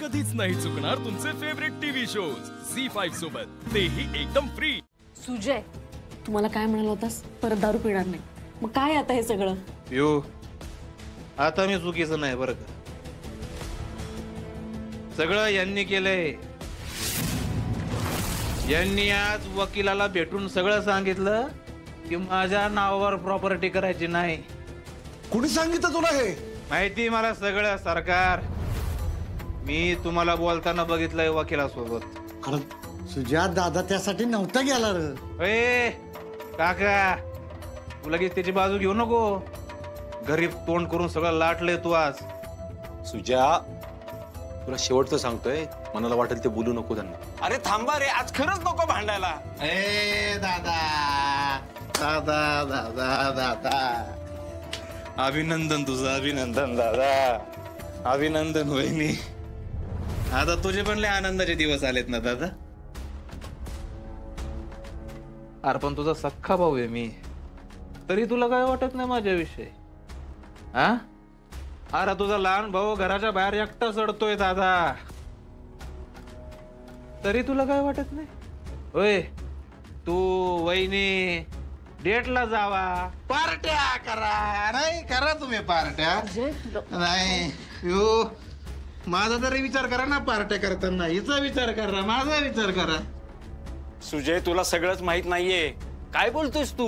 कधीच नाही चुकणार तुमचे फेवरेट टीव्ही शोज झी5 सोबत, तेही एकदम फ्री। सुजय, तुम्हाला काय म्हणाला होतास? परत दारू पिणार नाही, मग काय आता हे सगळं? पिऊ, आता मी चुकीचं नाही बरं का? सगळं यांनी केलंय। यांनी आज वकिलाला भेटून सगळं सांगितलं की माझ्या नावावर प्रॉपर्टी करायची नाही। कुणी सांगितलं तुला हे? माहिती मला सगळं सरकार। मी तुम्हाला बोलताना बघितलंय वकिलासोबत। अरे सुजात दादा त्यासाठी नव्हता गेला रे। ए काका, तू लगेच त्याची बाजू घेऊ नको। गरीब तोंड करून सगळं लाटलंय तू आज। सुजा, तुला शेवटचं सांगतोय, मनाला वाटेल ते बोलू नको त्यांना। अरे थांबा रे, आज खरंच नको भांडायला। ए दादा दादा दादा दादा, अभिनंदन तुझं, अभिनंदन दादा, अभिनंदन वहिनी। आता तुझे पण लय आनंदाचे दिवस आलेत ना दादा? अरे पण तुझा सख्खा भाऊ आहे मी, तरी तुला काय वाटत नाही माझ्याविषयी? हा? अरे तुझा लहान भाऊ घराच्या बाहेर एकटा चढतोय दादा, तरी तुला काय वाटत नाही? होय, तू वहिनी डेटला जावा, पार्ट्या करा। नाही करा तुम्ही पार्ट्या? नाही यो, माझा तरी विचार करा ना पार्ट्या करताना। हिचा विचार करा, माझा विचार करा। सुजय, तुला सगळंच माहित नाहीये, काय बोलतोयस तू?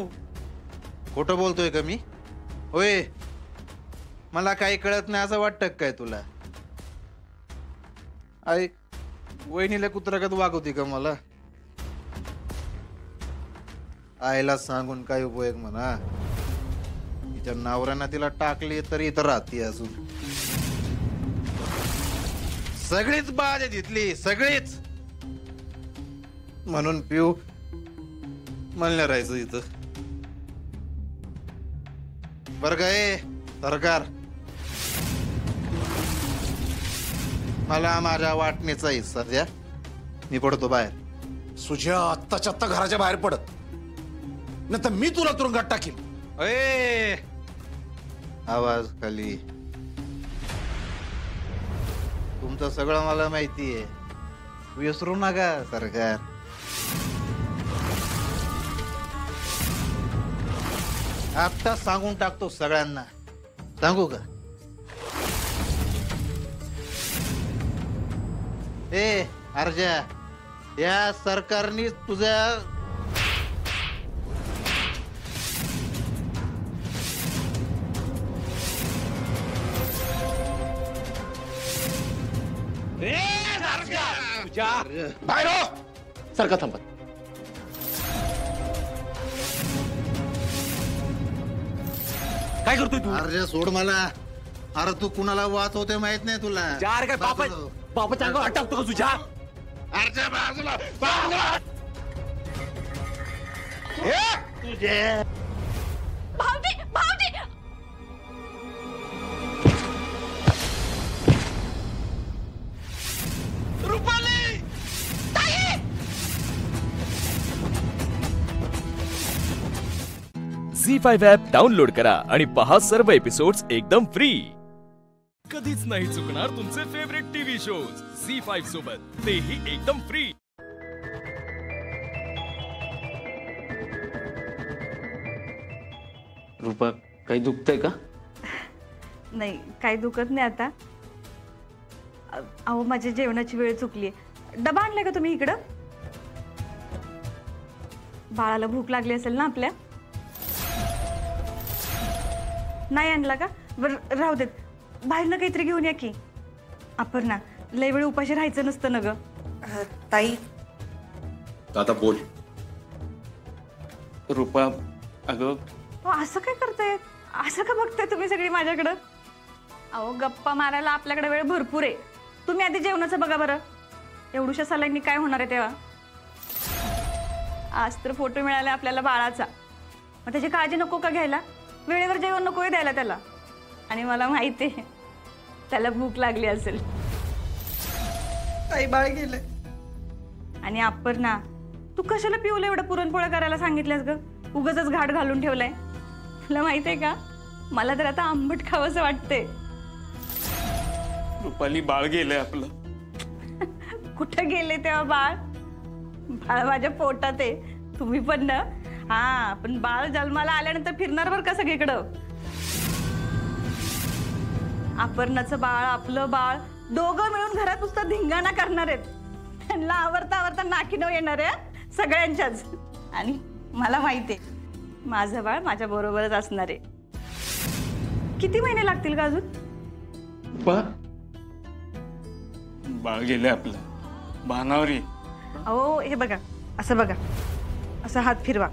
खोटं बोलतोय का मी? होय, मला काही कळत नाही असं वाटतं काय तुला? आई वहिनीला कुत्रागत वागवती का मला? आईला सांगून काय उपयोग म्हणा? तिच्या नवऱ्यानं तिला टाकली तरी इथं राहते अजून। सगळीच बाज आहे तिथली, सगळीच। म्हणून पिऊ म्हणलं राहायचं इथं बरं काय सरकार? मला माझ्या वाटणीचा हिस्सा द्या, मी पडतो बाहेर। सुजा, आत्ताच्या आत्ता घराच्या बाहेर पडत, नाही तर मी तुला तुरुंगात टाकीन। ए आवाज खाली। तुमचं सगळं मला माहिती आहे, विसरू नका सरकार। आता सांगून टाकतो सगळ्यांना, सांगू का? ए अर्जा, या सरकारने तुझ्या बाहेर हो! सारखा थांबत काय करतोय तू? अर्जा सोड मला। अरे तू कुणाला वाचवते माहित नाही तुला? यार काय बापा बापाच्या अंगावर टाकतो का तुझ्या? अर्जा बाजूला, बाजूला। तुझे भावजी, भावजी! रुपाली! झी5 ॲप डाउनलोड करा आणि पहा सर्व एपिसोड्स एकदम फ्री। कधीच नाही चुकणार तुमचे फेवरेट टीव्ही शोज झी5 सोबत, तेही एकदम फ्री। रुपा, काही दुखतंय का? नाही, काही दुखत नाही आता। अहो, माझी जेवणाची वेळ चुकली। डबा आणलाय का तुम्ही इकडं? बाळाला भूक लागली असेल ना आपल्या? नाही आणला का? बरं राहू देत, बाहेरनं काहीतरी घेऊन या की। अपर्णा, लय वेळ उपाशी राहायचं नसतं ना ग। ताई, आता बोल। रुपा, अगं असं काय करताय? असं का बघताय तुम्ही सगळी माझ्याकडं? अहो, गप्पा मारायला आपल्याकडे वेळ भरपूर आहे। तुम्ही आधी जेवणाचं बघा बरं, एवढूशा सलाईंनी काय होणार आहे तेव्हा? आज तर फोटो मिळाला आपल्याला बाळाचा, मग त्याची काळजी नको का घ्यायला? वेळेवर जेवण नकोय द्यायला त्याला, आणि मला माहिती आहे त्याला भूक लागली असेल। ताई बाळ गेले। आणि अपर्णा, तू कशाला पिऊला एवढं पुरणपोळ्या करायला सांगितल्यास ग? उगाचच घाट घालून ठेवलाय। तुला माहिती आहे का, मला तर आता आंबट खावंसं वाटते। रुपाली, बाळ गेलंय आपलं। कुठं गेले तेव्हा बाळ? बाळ माझ्या पोटात आहे. तुम्ही पण ना. हा, पण बाळ जन्माला आल्यानंतर फिरणार बरं का सगळीकडं. अपर्णाचं बाळ, आपलं बाळ, दोघं मिळून घरात नुसतं धिंगाणा करणार आहेत. त्यांना आवरता आवरता नाकीनव येणार आहे सगळ्यांच्याच. आणि मला माहिती आहे माझं बाळ माझ्या बरोबरच असणार आहे. किती महिने लागतील का अजून? बाळ गेले आपलं बाणावरी. अहो हे बघा, असं बघा, असं हात फिरवा,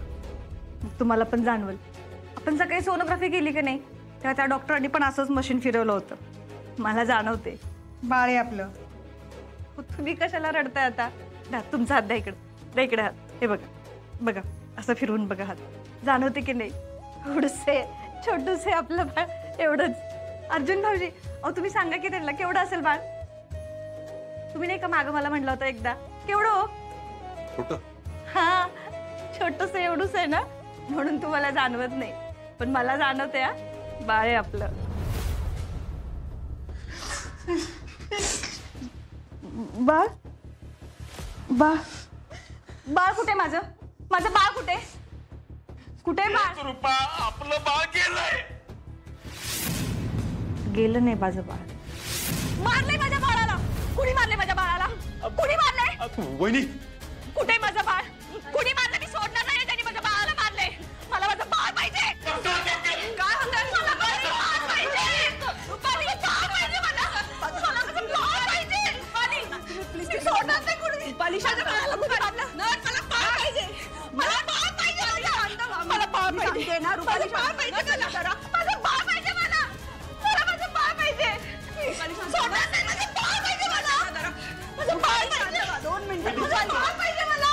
तुम्हाला पण जाणवल. आपण सकाळी सोनोग्राफी केली की नाही तेव्हा त्या डॉक्टरांनी पण असंच मशीन फिरवलं होतं. मला जाणवते बाळ आहे आपलं. तुम्ही कशाला रडताय आता? द्या तुमचा हात, द्या इकडे, द्या इकडे हात. हे बघा बघा, असं फिरवून बघा हात. जाणवते की नाही? एवढंसे छोटूसे आपलं बाळ, एवढंच. अर्जुन भाऊजी, अहो तुम्ही सांगा की त्यांना केवढं असेल बाळ? तुम्ही नाही का मागं मला म्हटलं होतं एकदा, केवढं हो? छोटं. हा, छोटस एवढंच आहे ना, म्हणून तुम्हाला जाणवत नाही, पण मला जाणवते. हा, बाळ आहे आपलं. बाळ बाळ बाळ कुठे? माझं माझं बाळ कुठे? कुठे बाळ? रुपा, आपलं बाळ गेलंय. गेलं नाही माझं बाळ. मारले माझ्या बाळाला. कुणी मारले माझ्या बाळाला? कुणी मारले? वहिनी, कुठे माझं बाळ? कुणी मारलं? मी सोडणार नाही. त्यांनी माझ्या बाळाला मारले. मला माझं बाळ पाहिजे. काय म्हणताय? मला माझं बाळ पाहिजे. रुपाली, बाळ पाहिजे मला. मला माझं बाळ पाहिजे. रुपाली, मी सोडणार नाही कुणी. रुपाली, माझ्या बाळाला कुणी मारलं? नाही, मला बाळ पाहिजे. मला बाळ पाहिजे. मला बाळ पाहिजे ना. रुपाली, बाळ पाहिजे मला. माझं बाळ पाहिजे मला. मला माझं बाळ पाहिजे. सोडणार नाही. माझं बाळ पाहिजे मला. माझं बाळ पाहिजे. 2 मिनिटं. माझं बाळ पाहिजे मला.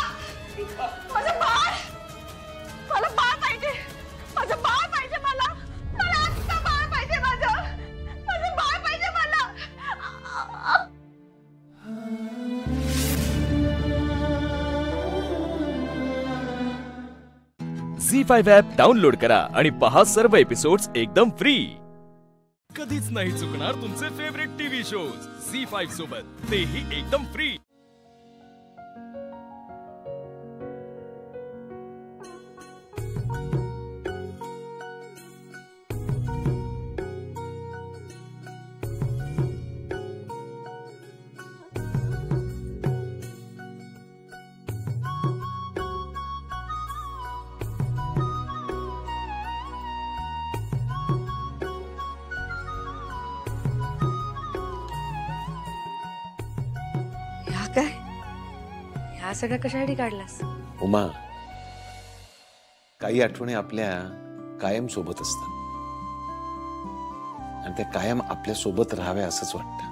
माझं बाळ, मला बाळ पाहिजे. माझं बाळ पाहिजे मला. मला आत्ता बाळ पाहिजे. माझं बाळ पाहिजे मला. झी5 ॲप डाउनलोड करा आणि पहा सर्व एपिसोड्स एकदम फ्री. कधीच नाही चुकणार तुमचे फेवरेट टीव्ही शोज झी5 सोबत, तेही एकदम फ्री. काय ह्या सगळ्या कशासाठी काढलास? उमा, काही आठवणी आपल्या कायम सोबत असतात आणि त्या कायम आपल्या सोबत राहाव्या असंच वाटतं.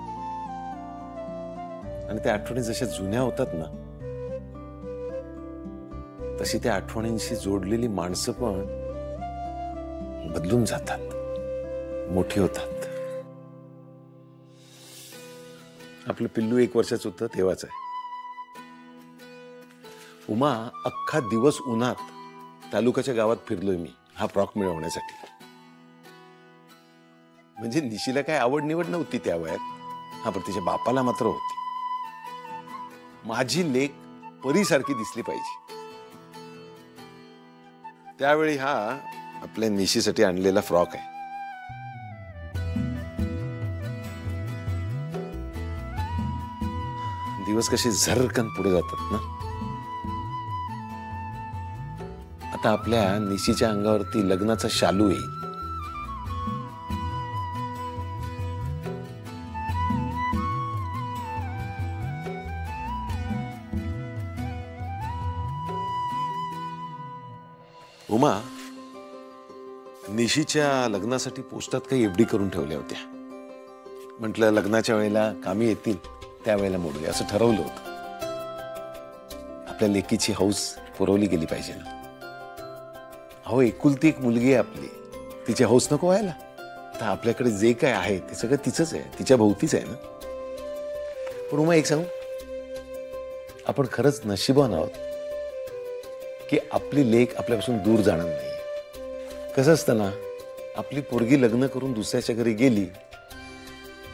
आणि त्या आठवणी जशा जुन्या होतात ना, तशी त्या आठवणींशी जोडलेली माणसं पण बदलून जातात, मोठी होतात. आपलं पिल्लू 1 वर्षाचं होतं तेव्हाच आहे. उमा, अख्खा दिवस उन्हात तालुक्याच्या गावात फिरलोय मी हा फ्रॉक मिळवण्यासाठी. म्हणजे निशीला काय आवड निवड नव्हती त्या वयात, हा, पण तिच्या बापाला मात्र होती. माझी लेक परीसारखी दिसली पाहिजे. त्यावेळी हा आपल्या निशीसाठी आणलेला फ्रॉक आहे. दिवस कसे झरकन पुढे जातात ना. आता आपल्या निशीच्या अंगावरती लग्नाचा शालू येईल. उमा, निशीच्या लग्नासाठी पोस्टात काही एफडी करून ठेवल्या होत्या. म्हटलं लग्नाच्या वेळेला कामी येतील, त्यावेळेला मोडूया असं ठरवलं होतं. आपल्या लेकीची हौस पुरवली गेली पाहिजे ना. अहो, एकुलती एक मुलगी आहे आपली, तिची हौस नको व्हायला. तर आपल्याकडे जे काय आहे ते सगळं तिचंच आहे, तिच्या भोवतीच आहे ना. पण उमा, एक सांगू, आपण खरंच नशिबान आहोत की आपली लेक आपल्यापासून दूर जाणार नाही. कसं असतं ना, आपली पोरगी लग्न करून दुसऱ्याच्या घरी गेली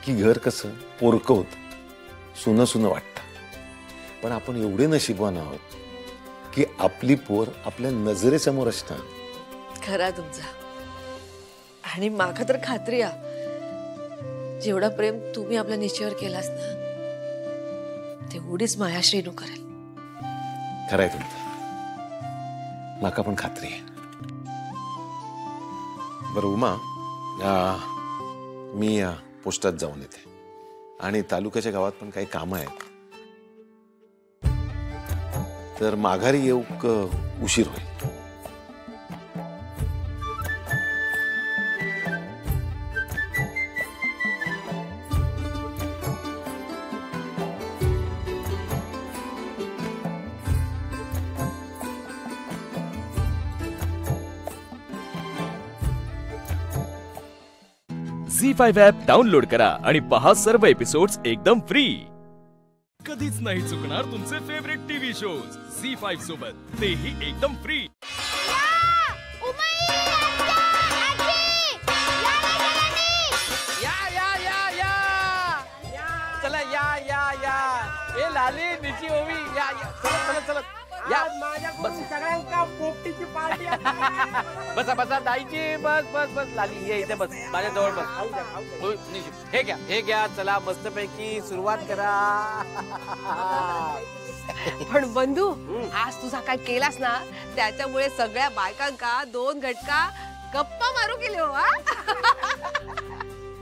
की घर कसं पोरकं होतं, सुनं सुनं वाटतं. पण आपण एवढे नशीबवान आहोत की आपली पोर आपल्या नजरेसमोर असणार. खरा तुमचा. आणि माका तर खात्री आहे जेवढा प्रेम तुम्ही आपल्या निश्चयावर केलास ना तेवढीच माया श्रीनू करेल. खरंय तुमचं. माका पण खात्री आहे. बरं उमा, मी पोस्टात जाऊन येते आणि तालुक्याच्या गावात पण काही कामं आहेत, तर माघारी येऊ उशीर होईल. झी5 ॲप डाउनलोड करा आणि पहा सर्व एपिसोड्स एकदम फ्री. कधीच नाही चुकणार तुमचे फेवरेट टीव्ही शोज झी5 सोबत, तेही एकदम फ्री. चला या ए लाली निची ओवी या चला सगळ्यांका पोपटीची पार्टी. बसा दाईची. बस लाली ये इथे बस, माझ्या जवळ बस. हे घ्या चला मस्तपैकी सुरुवात करा. पण बंधू आज तुझा काय केलास ना त्याच्यामुळे सगळ्या बायकांका 2 घटका गप्पा मारू केले हो.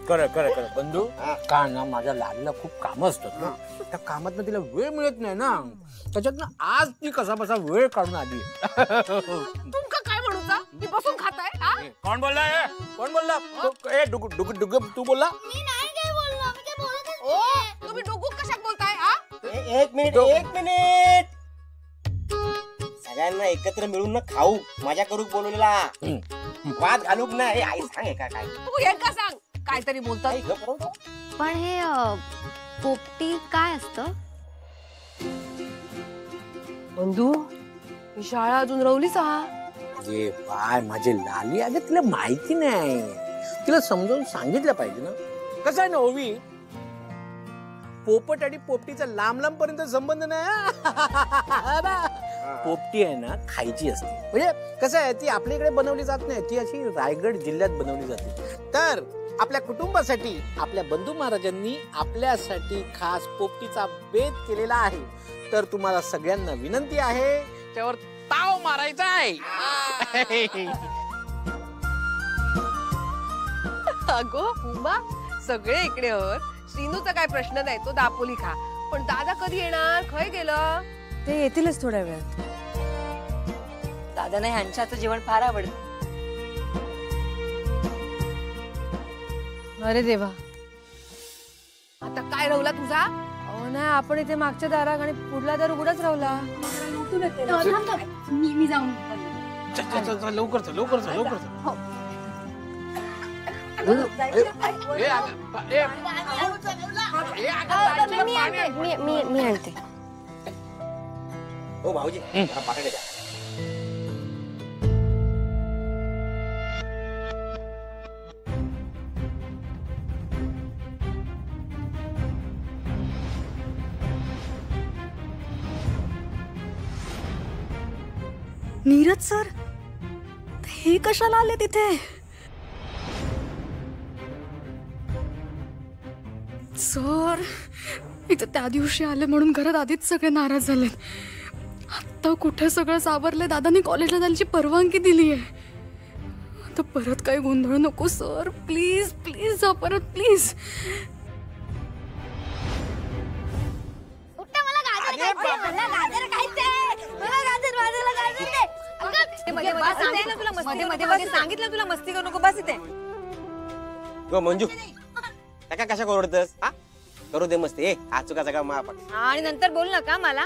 खरं बंधू. का ना माझ्या लालीला खूप कामं असतात ना, त्या कामात तिला वेळ मिळत नाही ना, त्याच्यात आज ती कसा बसा वेळ काढून आली. तुमका काय म्हणूचा मी बसून खाताय. कोण बोलला? ए डुग तू बोलला? ओ तुम्ही डुगू कशात बोलताय? एक मिनिट सगळ्यांना एकत्र मिळून ना खाऊ मजा करू बोलवलेला. वाद घालूक ना. हे आई सांग का काय तू हे का सांग काहीतरी बोलतात. पण हे पोपटी काय असतं? बंधू ही शाळा अजून रवलीच हा. ये बाय माझी लाली, अगं तिला माहिती नाही, तिला समजावून सांगितलं पाहिजे ना. कसं आहे ना ओवी, पोपट आणि पोपटीचा लांब पर्यंत संबंध नाही. पोपटी आहे ना खायची असते. म्हणजे कसं आहे ती आपल्या इकडे बनवली जात नाही, ती अशी रायगड जिल्ह्यात बनवली जाते. तर आपल्या कुटुंबासाठी आपल्या बंधू महाराजांनी आपल्यासाठी खास पोपटीचा बेत केलेला आहे. तर तुम्हाला सगळ्यांना विनंती आहे त्यावर ताव मारायचा आहे. अगो उमा सगळे इकडे हो. श्रीनूचा काय प्रश्न नाही, तो दापोली खा. पण दादा कधी येणार? खय गेलं? ते येतीलच थोड्या वेळात. दादांना ह्यांच्या हातचं जेवण फार आवडतं. अरे देवा, आता काय राहुला तुझा? अहो नाही, आपण इथे मागच्या दारात आणि पुढला दार उघडच राहुला. मी जाऊन लवकर मी आणते. हो भाऊजी पाकडे द्या. नीरज सर हे कशाला आले तिथे? सर इथं त्या दिवशी आले म्हणून घरात आधीच सगळे नाराज झाले. आता कुठे सगळं सावरलंय. दादांनी कॉलेजला जायची परवानगी दिली आहे. आता परत काही गोंधळ नको सर. प्लीज जा परत प्लीज. सांगितलं तुला मस्ती करू नको. बस इथे. मंजू त्या कशा ओरडतस? करू दे मस्ती. ए आज चुका सगळा माफ. आणि नंतर बोल नका मला.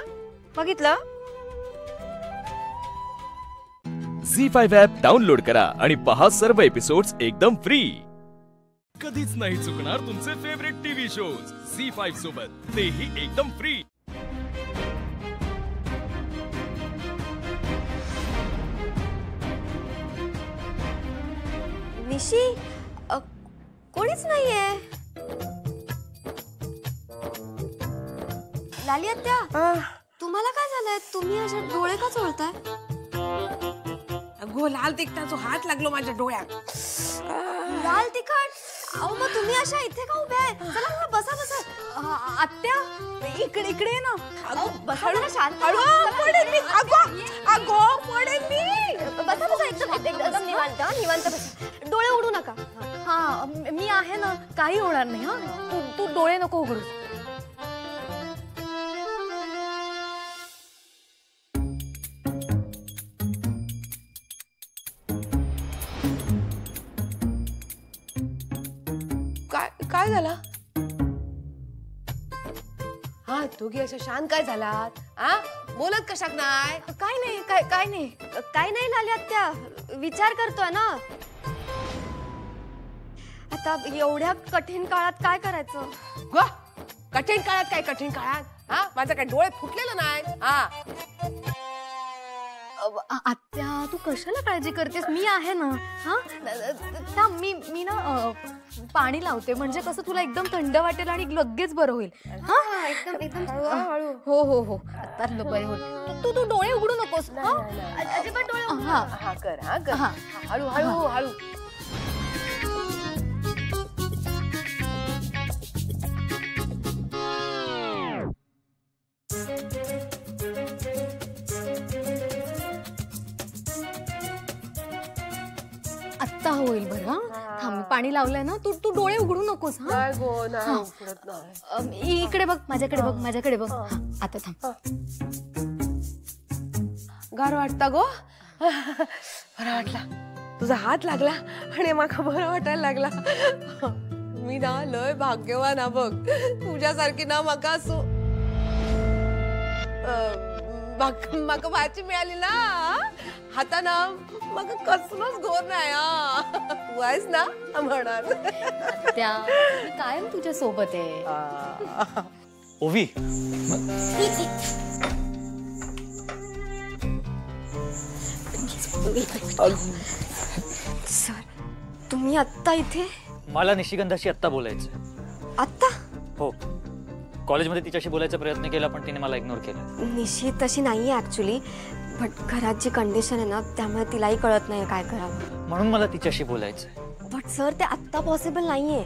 बघितलं? झी5 ॲप डाउनलोड करा आणि पहा सर्व एपिसोड्स एकदम फ्री. कधीच नाही चुकणार तुमचे फेवरेट टीव्ही शोज झी5 सोबत, तेही एकदम फ्री. निशी कोणीच नाहीये. लाली आत्या तुम्हाला काय झालंय? तुम्ही असे डोळे का चोळताय? अगो लाल तिखटाचा हात लागलो माझ्या डोळ्यात. लाल तिखट? अहो मग तुम्ही अशा इथे का उभ्या आहे? चला ना, बसा बसा. आत्या इकडे इकडे ये ना. अहो बसा जरा शांत. पडेल मी. अगो पडेल मी. बसा बसा एकदम निवांत निवांत बसा. डोळे उघडू नका. हा मी आहे ना, काही होणार नाही. हा तू डोळे नको उघडू. काय झाला? हा दोघी अशा शांत काय झालात? आ बोलत कशाक नाही? काय नाही काय नाही काय नाही लाली आत्या, विचार करतोय ना. आता एवढ्या कठीण काळात काय करायचं? कठीण काळात काय कठीण काळात? हा माझं काय डोळे फुटलेलं नाही. हा आत्या तू कशाला काळजी करतेस? मी आहे ना. हा मी ना पाणी लावते, म्हणजे कसं तुला एकदम थंड वाटेल आणि लगेच बरं होईल. हा एकदम हळू. हो हो हो आता बरं होईल. तू डोळे उघडू नकोस. अजिबात डोळे हा कर हळू हळू हळू. आत्ता होईल बरं. हा थांब, पाणी लावलंय ना. तू डोळे उघडू नकोस. हा इकडे बघ, माझ्याकडे बघ, माझ्याकडे बघ. आता थांब. गार वाटता गो. बरं वाटला तुझा हात लागला आणि माका बरं वाटायला लागला. मी ना लय भाग्यवान हा बघ. तुझ्यासारखी ना माका असो माका भाची मिळाली ना. हाता ना मग कसलंच घोर नाही. तू आहेस ना म्हणणार. कायम तुझ्या सोबत आहे. ओवी सर तुम्ही आत्ता इथे? मला निशिगंधाशी आत्ता बोलायचं. आत्ता? हो, कॉलेजमध्ये तिच्याशी बोलायचा प्रयत्न केला पण तिने मला इग्नोर केला. निशी तशी नाहीये ऍक्च्युली, बट घरात जी कंडिशन आहे ना त्यामुळे तिलाही कळत नाहीये काय करावं. म्हणून मला तिच्याशी बोलायचंय. बट सर ते आत्ता पॉसिबल नाहीये.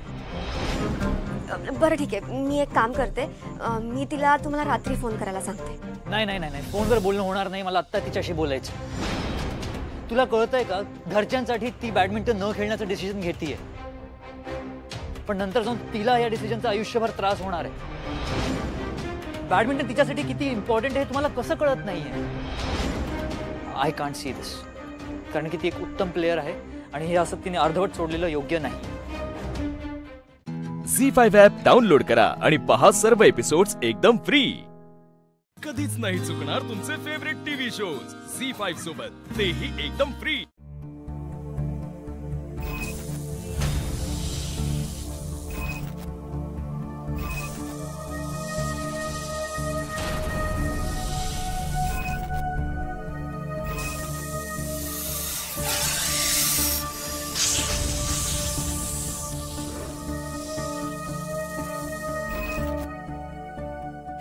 बरं ठीक आहे, मी एक काम करते, मी तिला तुम्हाला रात्री फोन करायला सांगते. नाही नाही नाही, फोनवर बोलणं होणार नाही. मला आत्ता तिच्याशी बोलायचं. तुला कळतंय का, घरच्यांसाठी ती बॅडमिंटन न खेळण्याचं डिसिजन घेतीये, पण नंतर जाऊन तिला या डिसिजनचा आयुष्यभर त्रास होणार आहे. बॅडमिंटन तिच्यासाठी किती इम्पॉर्टंट आहे तुम्हाला कसं कळत नाहीये? I can't see this. कारण की ती एक उत्तम प्लेअर आहे आणि हे असं तिने अर्धवट सोडलेलं योग्य नाही. झी5 ॲप डाउनलोड करा आणि पहा सर्व एपिसोड्स एकदम फ्री. कधीच नाही चुकणार तुमचे फेवरेट टीव्ही शोज झी5 सोबत, तेही एकदम फ्री.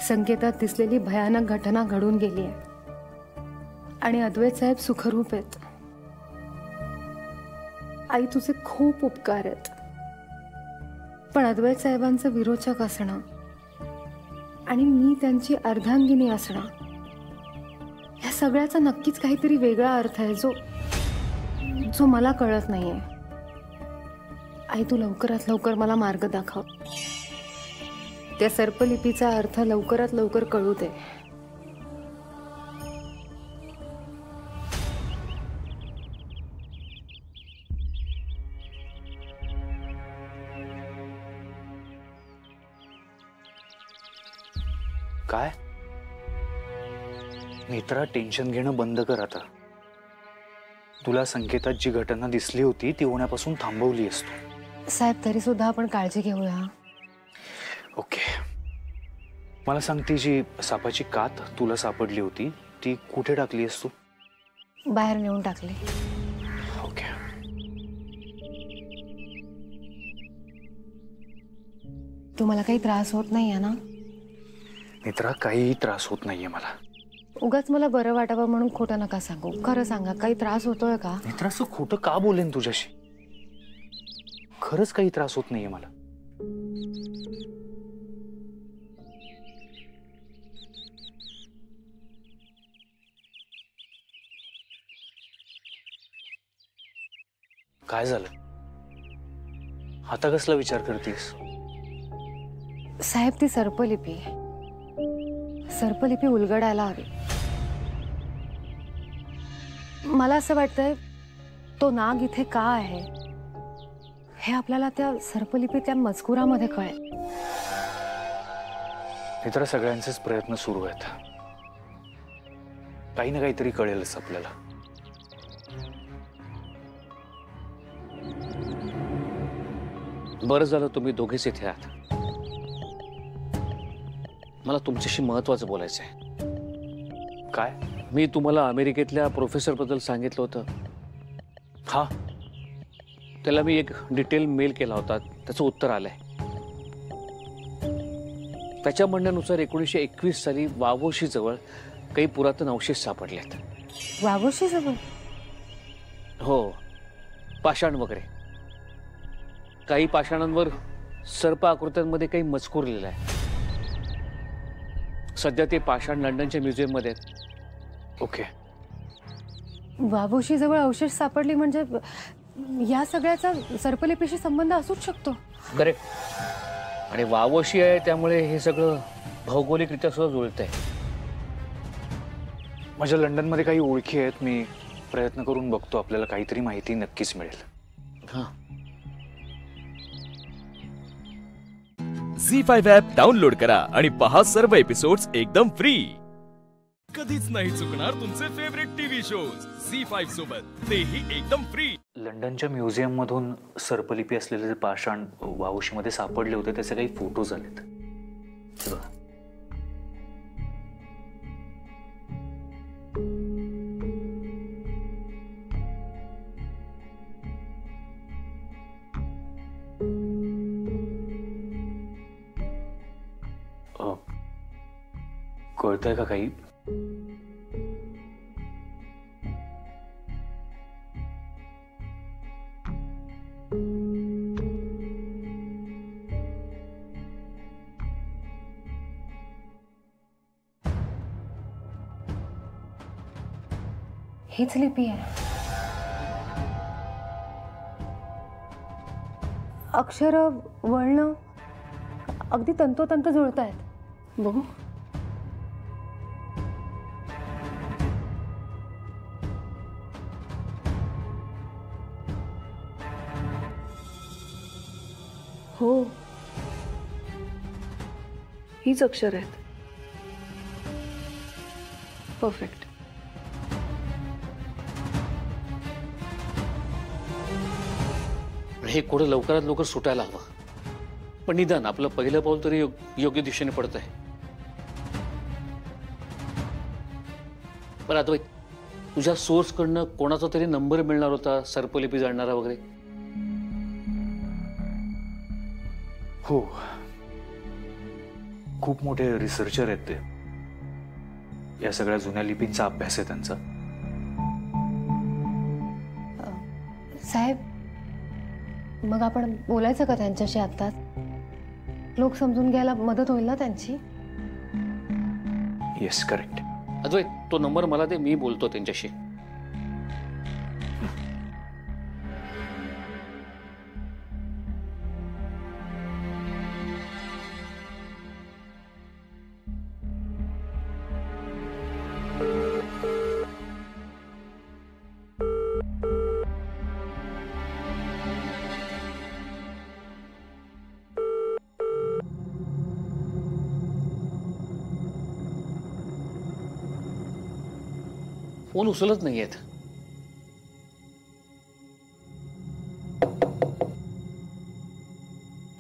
संकेतात दिसलेली भयानक घटना घडून गेली आहे आणि अद्वैत साहेब सुखरूप आहेत. आई तुझे खूप उपकार आहेत, पण अद्वैत साहेबांचं विरोचक असणं आणि मी त्यांची अर्धांगिनी असणं या सगळ्याचा नक्कीच काहीतरी वेगळा अर्थ आहे जो मला कळत नाहीये. आई तू लवकरात लवकर मला मार्ग दाखव. त्या सर्पलिपीचा अर्थ लवकरात लवकर कळू दे. काय मित्रा, टेन्शन घेणं बंद कर आता. तुला संकेतात जी घटना दिसली होती ती होण्यापासून थांबवली असतो. साहेब तरी सुद्धा आपण काळजी घेऊया. ओके, मला सांग, ती जी सापाची कात तुला सापडली होती ती कुठे टाकली आहेस तू? बाहेर नेऊन टाकली. ओके. तुम्हाला काही त्रास होत नाहीये ना? मित्रा, काहीही त्रास होत नाहीये मला. उगाच मला बरं वाटावं म्हणून खोटं नका सांगू. खरं सांगा, काही त्रास होतोय का? त्रास खोटं का बोलेन तुझ्याशी? खरंच काही त्रास होत नाहीये मला. काय झालं? आता कसला विचार करतेस? साहेब, ती सर्पलिपी उलगडायला हवी. मला असं वाटतंय तो नाग इथे का आहे हे आपल्याला त्या सर्पलिपीतल्या मजकुरामध्ये कळेल. इतर सगळ्यांचेच प्रयत्न सुरू आहेत. काही ना काहीतरी कळेलच आपल्याला. बरं झालं तुम्ही दोघेच इथे आहात. मला तुमच्याशी महत्वाचं बोलायचं आहे. काय? मी तुम्हाला अमेरिकेतल्या प्रोफेसर बद्दल सांगितलं होतं. हा, त्याला मी एक डिटेल मेल केला होता. त्याचं उत्तर आलंय. त्याच्या म्हणण्यानुसार 1921 साली वावोशी जवळ काही पुरातन अवशेष सापडलेत. वावोशी जवळ? हो, पाषाण वगैरे. काही पाषाणांवर सर्प आकृत्यांमध्ये काही मजकूर लिहिला आहे. सध्या ते पाषाण लंडनच्या म्युझियम मध्ये आहेत. ओके. वावोशी जवळ अवशेष सापडली म्हणजे या सगळ्याचा सर्पलिपीशी संबंध असूच शकतो. करेक्ट. आणि वावोशी आहे त्यामुळे हे सगळं भौगोलिकरित्या सुद्धा जुळत आहे. माझ्या लंडनमध्ये काही ओळखी आहेत. मी प्रयत्न करून बघतो. आपल्याला काहीतरी माहिती नक्कीच मिळेल. हां. झी5 ॲप डाउनलोड करा आणि पहा सर्व एपिसोड्स एकदम फ्री. कधीच नाही चुकणार तुमचे फेवरेट टीव्ही शोज झी5 सोबत, तेही एकदम फ्री. लंडनच्या म्युझियम मधून सर्पलिपी असलेले पाषाण वावोशीमध्ये सापडले होते. त्याचे काही फोटोज आलेत. कळतंय का काही? हीच लिपी आहे. अक्षर, वळण अगदी तंतोतंत जुळत आहेत. बघू. हो, हीच अक्षर आहेत. परफेक्ट. हे कोड लवकरात लवकर सुटायला हवं. पण निदान आपलं पहिलं पाऊल तरी योग्य दिशेने पडत आहे. पण अद्वैत, तुझ्या सोर्स कडनं कोणाचा तरी नंबर मिळणार होता सर्पलिपी जाणणारा वगैरे? हो, खूप मोठे रिसर्चर आहेत ते. या सगळ्या जुन्या लिपींचा अभ्यास आहे त्यांचा. साहेब, मग आपण बोलायचं का त्यांच्याशी आत्ताच? लोक समजून घ्यायला मदत होईल ना त्यांची? Yes, correct. अद्वैत, तो नंबर मला दे, मी बोलतो त्यांच्याशी. फोन उचलत नाहीयेत.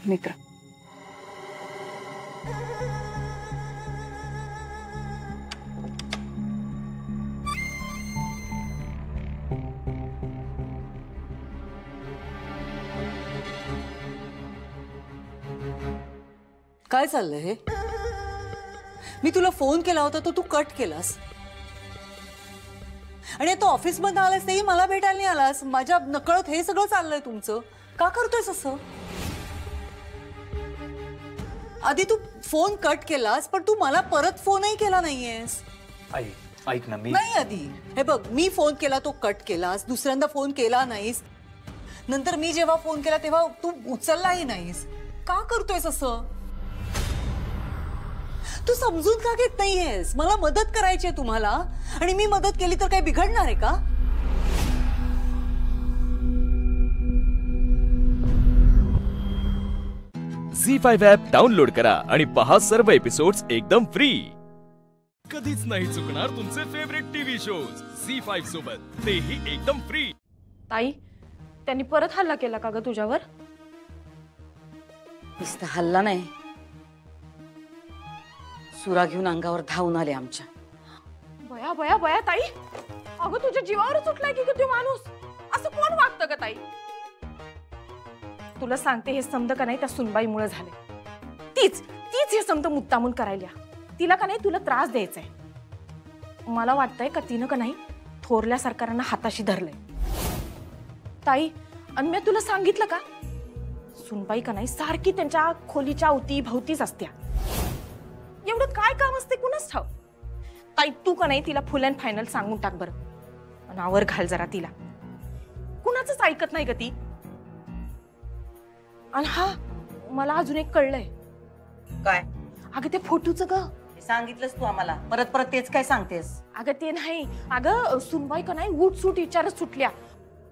मित्र, काय चाललंय हे? मी तुला फोन केला होता तो तू कट केलास. आणि तो ऑफिस मध्ये आलास तेही मला भेटायला नाही आलास. माझ्या नकळत हे सगळं चाललंय तुमचं. का करतोयस असं? आधी तू फोन कट केलास पण तू मला परत फोनही केला नाहीयेस. ऐक ना मी नाही आधी हे बघ, मी फोन केला तो कट केलास, दुसऱ्यांदा फोन केला नाहीस, नंतर मी जेव्हा फोन केला तेव्हा तू उचललाही नाहीस. का करतोयस असं? तू समजून का घेत नाहीयेस? मला मदत करायची आहे तुम्हाला आणि मी मदत केली तर काही बिघडणार आहे का? झी5 ॲप डाउनलोड करा आणि पहा सर्व एपिसोड्स एकदम फ्री. कधीच नाही चुकणार तुमचे फेवरेट टीव्ही शोज झी5 सोबत, तेही एकदम फ्री. ताई, त्यांनी परत हल्ला केला का ग तुझ्यावर? नुसता हल्ला नाही, सुरा घेऊन अंगावर धावून आले आमच्या. बया बया बया ताई, अगं तुझ्या जीवावरच उठलाय की तो माणूस. असं कोण वागतं का ताई? तुला सांगते, हे समज का नाही त्या सुनबाईमुळे झाले. तीच हे समज मुद्दामून करायला. तिला का नाही तुला त्रास द्यायचाय. मला वाटतंय का तिनं का नाही थोरल्या सरकारांना हाताशी धरलंय. ताई, आणि मी तुला सांगितलं का, सुनबाई का नाही सारखी त्यांच्या खोलीच्या अवती भवतीच असत्या. एवढं काय काम असते कुणाच ठाव. ताई, तू का नाही तिला फुल अँड फायनल सांगून टाक बरं. आणि आवर घाल जरा तिला. कुणाचंच ऐकत नाही ग ती. आणि हा, मला अजून एक कळलंय. काय? अगं ते फोटोचं ग. सांगितलंस तू आम्हाला, परत परत तेच काय सांगतेस? अगं ते नाही, अगं सुनबाई का नाही उठ सूट विचारत सुटल्या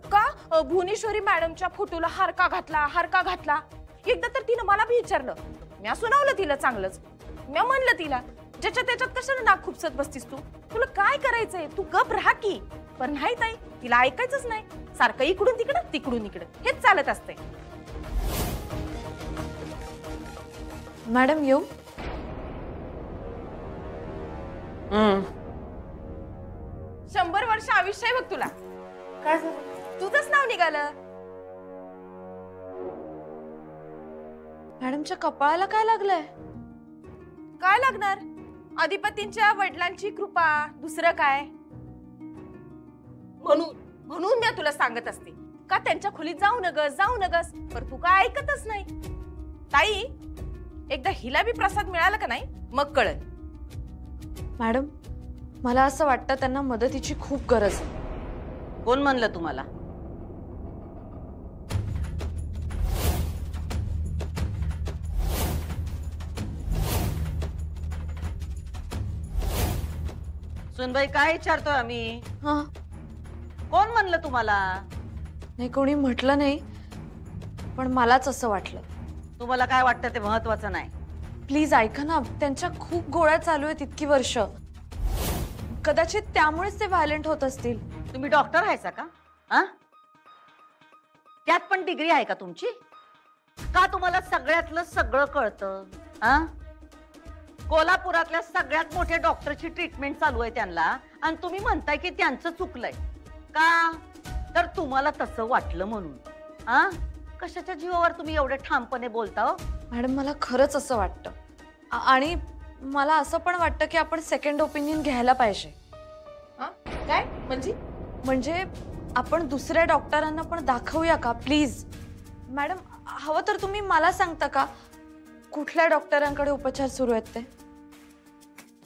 का भुवनेश्वरी मॅडमच्या फोटोला हार का घातला. एकदा तर तिनं मला बी विचारलं. मी सुनावलं तिला चांगलंच. मी म्हणलं तिला, ज्याच्या त्याच्यात कशाला नाक खुपसत बसतीस तू? तुला काय करायचंय? तू गप राहा की. पण नाही ताई, तिला ऐकायचंच नाही. सारखं इकडून तिकडं तिकडून इकडं हेच चालत असते. मॅडम येऊ? 100 वर्ष आयुष्य आहे बघ तुला. काय तुझंच नाव निघालं. मॅडमच्या कपाळाला काय लागलंय? काय लागणार? अधिपतींच्या वडिलांची कृपा, दुसरं काय? म्हणून मी तुला सांगत असते का त्यांच्या खोलीत जाऊ नगस. पण तू काय ऐकतच नाही. ताई, एकदा हिला बी प्रसाद मिळाला का नाही मग कळेल. मॅडम, मला असं वाटतं त्यांना मदतीची खूप गरज आहे. कोण म्हणलं तुम्हाला? सुनबाई, काय विचारतोय आम्ही? कोण म्हणलं तुम्हाला? नाही, कोणी म्हटलं नाही, पण मलाच असं वाटलं. तुम्हाला काय वाटतं ते महत्वाचं नाही. प्लीज ऐका ना, त्यांच्या खूप गोळ्या चालू आहेत इतकी वर्ष. कदाचित त्यामुळेच ते व्हायलेंट होत असतील. तुम्ही डॉक्टर आहेसा का? त्यात पण डिग्री आहे का तुमची? का तुम्हाला सगळ्यातलं सगळं कळतं? कोल्हापुरातल्या सगळ्यात मोठ्या डॉक्टरची ट्रीटमेंट चालू आहे त्यांना, आणि तुम्ही म्हणताय की त्यांचं चुकलंय का? तर तुम्हाला तसं वाटलं म्हणून कशाच्या जीवावर तुम्ही एवढे ठामपणे बोलता हो? मॅडम, मला खरंच असं वाटतं. आणि मला असं पण वाटतं की आपण सेकंड ओपिनियन घ्यायला पाहिजे. काय म्हणजे आपण दुसऱ्या डॉक्टरांना पण दाखवूया का प्लीज? मॅडम, हवं तर तुम्ही मला सांगता का कुठल्या डॉक्टरांकडे उपचार सुरू आहेत ते?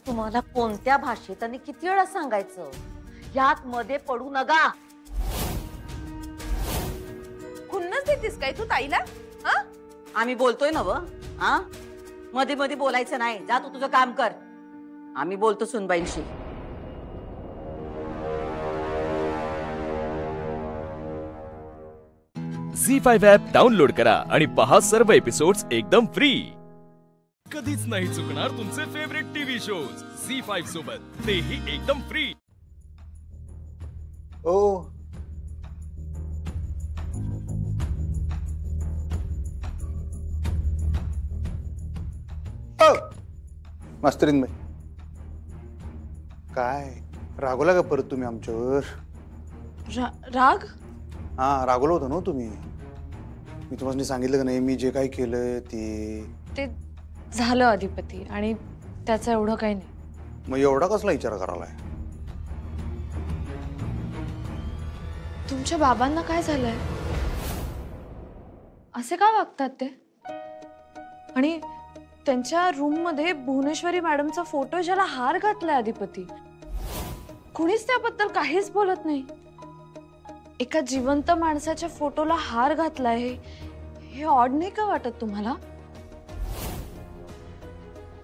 तुम्हाला कोणत्या भाषेत आणि किती वेळा सांगायचं? यात मध्ये पडू नका. खुन्नस देतीस काय तू ताईला? आम्ही बोलतोय ना व. मध्ये मध्ये बोलायचं नाही. जा तू तुझं काम कर. आम्ही बोलतो सुनबाईंशी. झी5 ॲप डाउनलोड करा आणि पहा सर्व एपिसोड्स एकदम फ्री. कधीच नाही चुकणार तुमचे फेवरेट टीव्ही शोज झी5 सोबत, तेही एकदम फ्री. ओ मास्तरीन बाई, काय रागवला का परत तुम्ही आमच्यावर? राग? हा, रागवलं होतं ना तुम्ही. मी तुम्हाला सांगितलं का नाही मी जे काही केलं ते झालं अधिपती, आणि त्याचं एवढं काही नाही. मग एवढा कसला विचार करायलाय? तुमच्या बाबांना काय झालंय? असे का वागतात ते? आणि त्यांच्या रूम मध्ये भुवनेश्वरी मॅडमचा फोटो, ज्याला हार घातलाय अधिपती, कुणीच त्याबद्दल काहीच बोलत नाही. एका जिवंत माणसाच्या फोटोला हार घातलाय, हे ऑड नाही का वाटत तुम्हाला?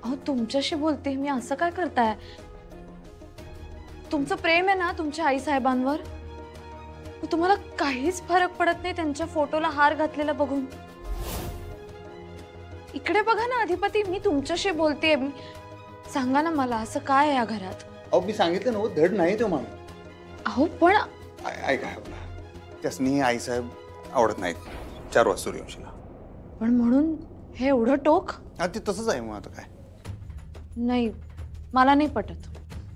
अहो तुमच्याशी बोलते मी, असं काय करताय? तुमचं प्रेम आहे ना तुमच्या आई साहेबांवर, तुम्हाला काहीच फरक पडत नाही त्यांच्या फोटोला हार घातलेला बघून. इकडे बघा ना अधिपती, मी तुमच्याशी बोलतेय. सांगा ना मला, असं काय आहे या घरात? अहो मी सांगितलं ना, धड नाही तो माणूस. अहो पण ऐका, त्यासनी आई साहेब आवडत नाहीत. 4 वाजता सूर्यवंशीला. पण म्हणून हे एवढं टोक? ते तसंच आहे. मग आता काय? नाही, मला नाही पटत.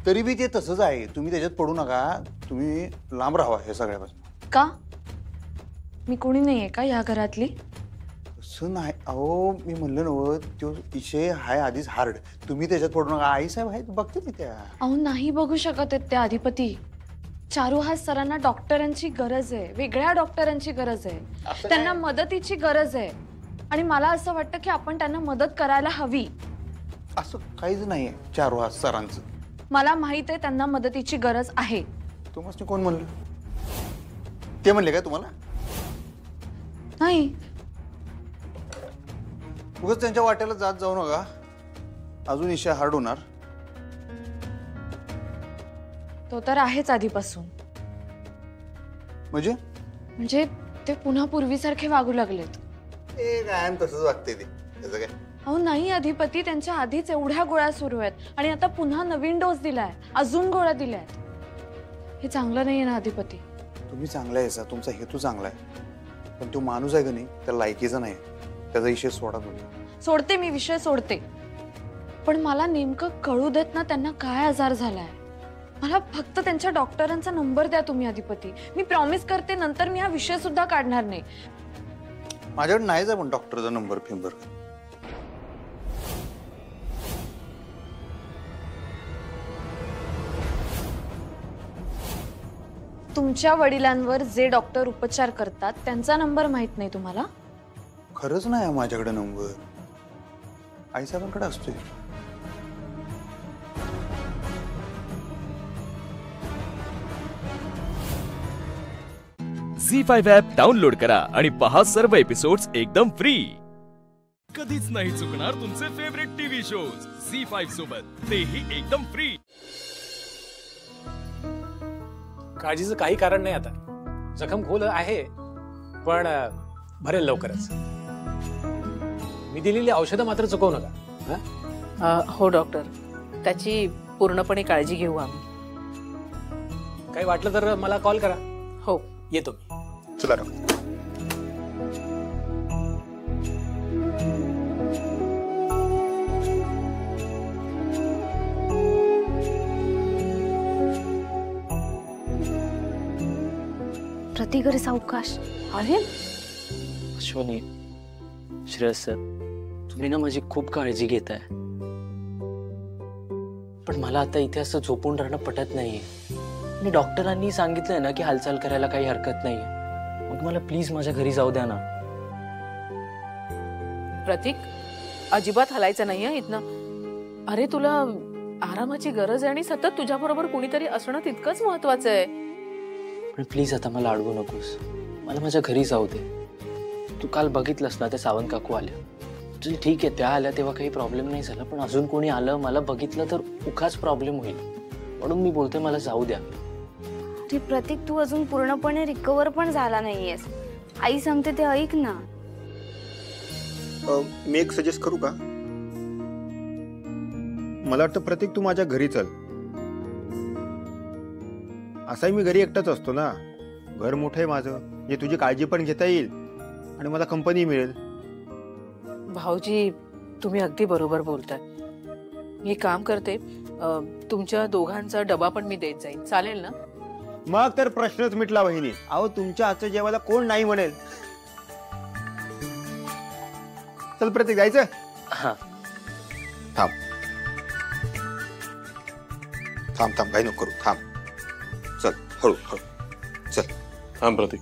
तरी बी ते तसंच आहे. तुम्ही त्याच्यात पडू नका. तुम्ही लांब राहा हे सगळ्यापासून. का? मी कोणी नाहीये का या घरातली? तसं नाही. अहो मी म्हणलं नव, तो विषय हाय आधीच हार्ड. तुम्ही त्याच्यात पडू नका. आई साहेब आहेत, बघते ती त्या. अहो नाही बघू शकत आहेत त्या अधिपती. चारुहास सरांना डॉक्टरांची गरज आहे, वेगळ्या डॉक्टरांची गरज आहे, त्यांना मदतीची गरज आहे. आणि मला असं वाटतं की आपण त्यांना मदत करायला हवी. असं काहीच नाहीये चारुहास सरांचं. मला माहित आहे त्यांना मदतीची गरज आहे. तुम्हाला कोण म्हणलं? ते म्हणले काय तुम्हाला? नाही. उगाच त्यांच्या वाट्याला जात जाऊ नका. अजून इशा हार्ड होणार. तो तर आहेच आधीपासून. म्हणजे ते पुन्हा पूर्वीसारखे वागू लागलेत. काय तसंच वागते ते. त्याचं काय? अहो नाही अधिपती, त्यांच्या आधीच एवढ्या गोळ्या सुरू आहेत आणि आता पुन्हा नवीन डोस दिलाय, अजून गोळ्या दिल्यात. हे चांगलं नाहीये ना अधिपती? तुम्ही चांगला आहे सा, तुमचा हेतू चांगला आहे, पण तो माणूस आहे का नाही त्या लायकीचा नाही. त्याचा विषय सोडा तुम्ही. सोडते मी, विषय सोडते. पण मला नेमकं कळू देत ना त्यांना काय आजार झालाय. मला फक्त त्यांच्या डॉक्टरांचा नंबर द्या तुम्ही अधिपती. मी प्रॉमिस करते नंतर मी हा विषय सुद्धा काढणार नाही. माझ्याकडे नाहीच आहे पण डॉक्टरचा नंबर फिंबर. तुमच्या वडिलांवर जे डॉक्टर उपचार करतात त्यांचा नंबर माहित नाही तुम्हाला? खरंच नाही माझ्याकडे नंबर. आई साहेबांकडे असतोय. झी5 ॲप डाउनलोड करा आणि पहा सर्व एपिसोड्स एकदम फ्री. कधीच नाही चुकणार तुमचे फेवरेट टीव्ही शोज झी5 सोबत, तेही एकदम फ्री. काळजीचं काही कारण नाही. आता जखम खोल आहे पण भरेल लवकरच. मी दिलेली औषधं मात्र चुकवू नका. हो डॉक्टर, त्याची पूर्णपणे काळजी घेऊ आम्ही. काही वाटलं तर मला कॉल करा. हो येतो मी. चला. प्रतिकर सावकाश. अरे अश्वनी, श्रेयस सर, तुम्ही ना माझी खूप काळजी घेताय, पण मला आता इथे असं झोपून राहणं पटत नाहीये. आणि डॉक्टरांनी सांगितलंय ना की हालचाल करायला काही हरकत नाहीये. मग मला प्लीज माझ्या घरी जाऊ द्या ना. प्रतीक, अजिबात हलायचं नाहीये इथनं. अरे तुला आरामाची गरज आहे आणि सतत तुझ्याबरोबर कुणीतरी असणं तितकंच महत्वाचं आहे. पण प्लीज आता मला अडवू नकोस. मला माझ्या घरी जाऊ दे. तू काल बघितलंस ना, ते सावंत काकू आल्या. चल ठीक आहे, त्या आल्या तेव्हा काही प्रॉब्लेम नाही झाला, पण अजून कोणी आलं मला बघितलं तर उखाच प्रॉब्लेम होईल. म्हणून मी बोलतोय मला जाऊ द्या. प्रतीक, तू अजून पूर्णपणे रिकवर पण झाला नाहीयेस. आई सांगते ते ऐक ना. मी एक सजेस्ट करू का? मला वाटतं प्रतीक तू माझ्या घरी चल. असाही मी घरी एकटाच असतो ना. घर मोठं आहे माझं, जे तुझी काळजी पण घेता येईल आणि मला कंपनी मिळेल. भाऊजी, तुम्ही अगदी बरोबर बोलताय. मी काम करते, तुमच्या दोघांचा डबा पण मी देत जाईन. चालेल ना? मग तर प्रश्नच मिटला वहिनी. अहो तुमच्या हातचं जेवायला कोण नाही म्हणेल. चल प्रतीक, जायचं? हा. थांब थांब थांब, काही नको करू. थांब. चल हळू हळू. चल हा प्रतीक.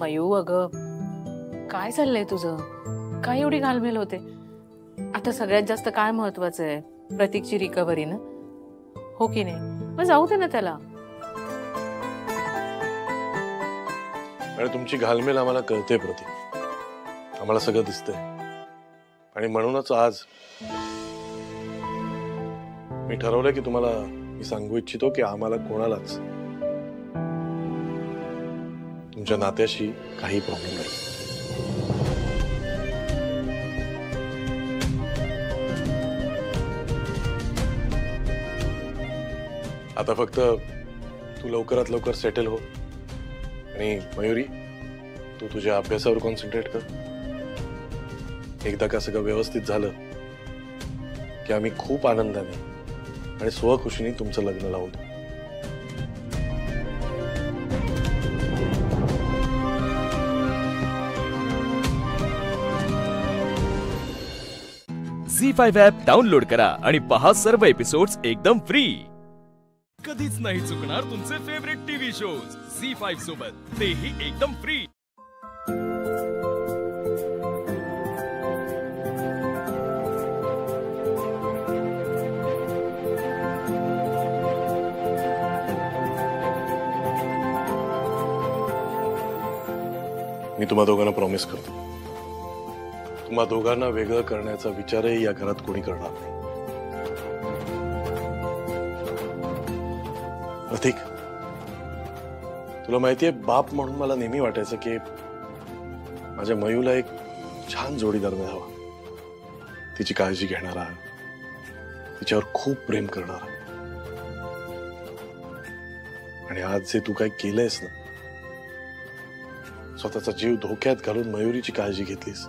मयू, अगं काय चाललंय तुझं? काय एवढी घालमेल होते? आता सगळ्यात जास्त काय महत्वाचं आहे? प्रतीकची रिकव्हरी ना, हो की नाही? मग जाऊ दे ना त्याला. आणि तुमची घालमेल आम्हाला कळते प्रतीक, आम्हाला सगळं दिसतंय. आणि म्हणूनच आज मी ठरवलं की तुम्हाला मी सांगू इच्छितो की आम्हाला कोणालाच तुमच्या नात्याशी काही प्रॉब्लेम नाही. आता फक्त तू लवकरात लवकर सेटल हो. आणि मयुरी, तू तुझ्या अभ्यासावर कॉन्सन्ट्रेट कर. एकदा का सगळं व्यवस्थित झालं की आम्ही खूप आनंदाने आणि स्वखुशीने तुमचं लग्न लावू. झी5 ॲप डाउनलोड करा आणि पहा सर्व एपिसोड्स एकदम फ्री. कधीच नाही चुकणार तुमचे फेवरेट टीव्ही शोज झी5 सोबत, तेही एकदम फ्री. मी तुम्हा दोघांना प्रॉमिस करतो, तुम्हा दोघांना वेगळं करण्याचा विचारही या घरात कोणी करणार नाही. प्रतीक, तुला माहितीये, बाप म्हणून मला नेहमी वाटायचं की माझ्या मयूला एक छान जोडीदार मिळावा, तिची काळजी घेणारा, तिच्यावर खूप प्रेम करणारा. आणि आज जे तू काय केलंयस ना, स्वतःचा जीव धोक्यात घालून मयुरीची काळजी घेतलीस,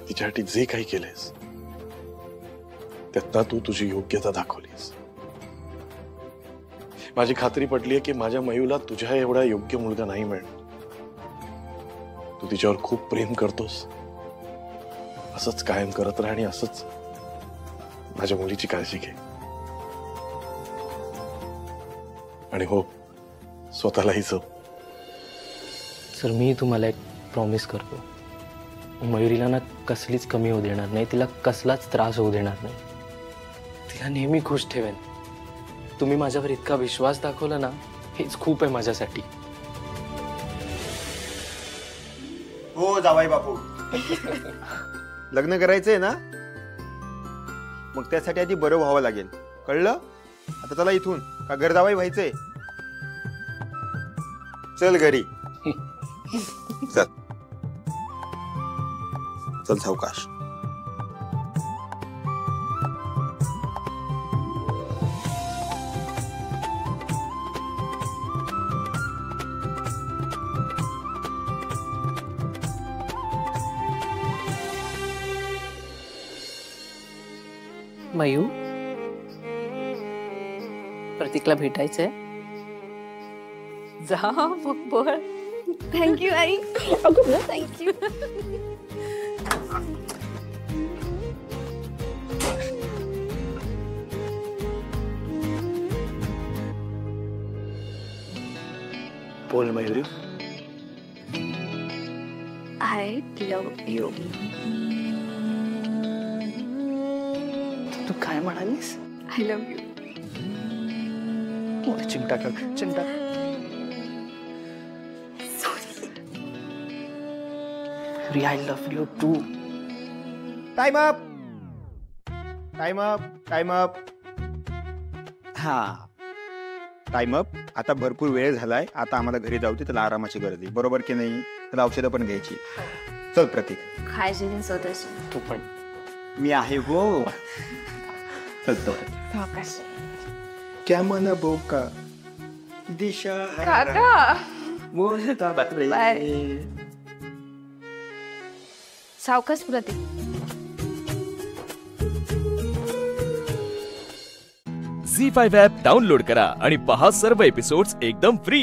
तिच्यासाठी जे काही केलेस त्यातनं तू तुझी योग्यता दाखवलीस. माझी खात्री पटली आहे की माझ्या मयूला तुझ्या एवढा योग्य मुलगा नाही मिळणार. तू तिच्यावर खूप प्रेम करतोस, असंच कायम करत राहा आणि असंच माझ्या मुलीची काळजी घे. आणि हो, स्वतःलाही जप. सर, मी तुम्हाला एक प्रॉमिस करतो, मयुरीला ना कसलीच कमी होऊ देणार नाही, तिला कसलाच त्रास होऊ देणार नाही, तिला नेहमी खुश ठेवेन. तुम्ही माझ्यावर इतका विश्वास दाखवला ना, हेच खूप आहे माझ्यासाठी. हो जावाई बापू, लग्न करायचंय ना, मग त्यासाठी आधी बरं व्हावं लागेल, कळलं? आता चला इथून, का घर जावाई व्हायचंय? चल घरी. चल चल सावकाश. मयू, प्रतीकला भेटायचंय? जा मग बोल. थँक्यू आई. अगं थँक्यू. बोल मयुरी. I love you. तू काय म्हणालीस? I love you. चिंता कर, चिंता. I love you too. Time up, time up, time up. हा, टाइम अप. आता भरपूर वेळ झालाय, आता आम्हाला घरी जाऊ दे, त्याला आरामाची गरज आहे, बरोबर की नाही? त्याला औषधं पण घ्यायची. चल प्रतीक. काळजी घे स्वतःची. तू पण. मी आहे हो. चलतो. क्या मन बोका दिशा काका. बाय. सावकाश प्रतीक. झी5 ॲप डाउनलोड करा आणि पहा सर्व एपिसोड्स एकदम फ्री.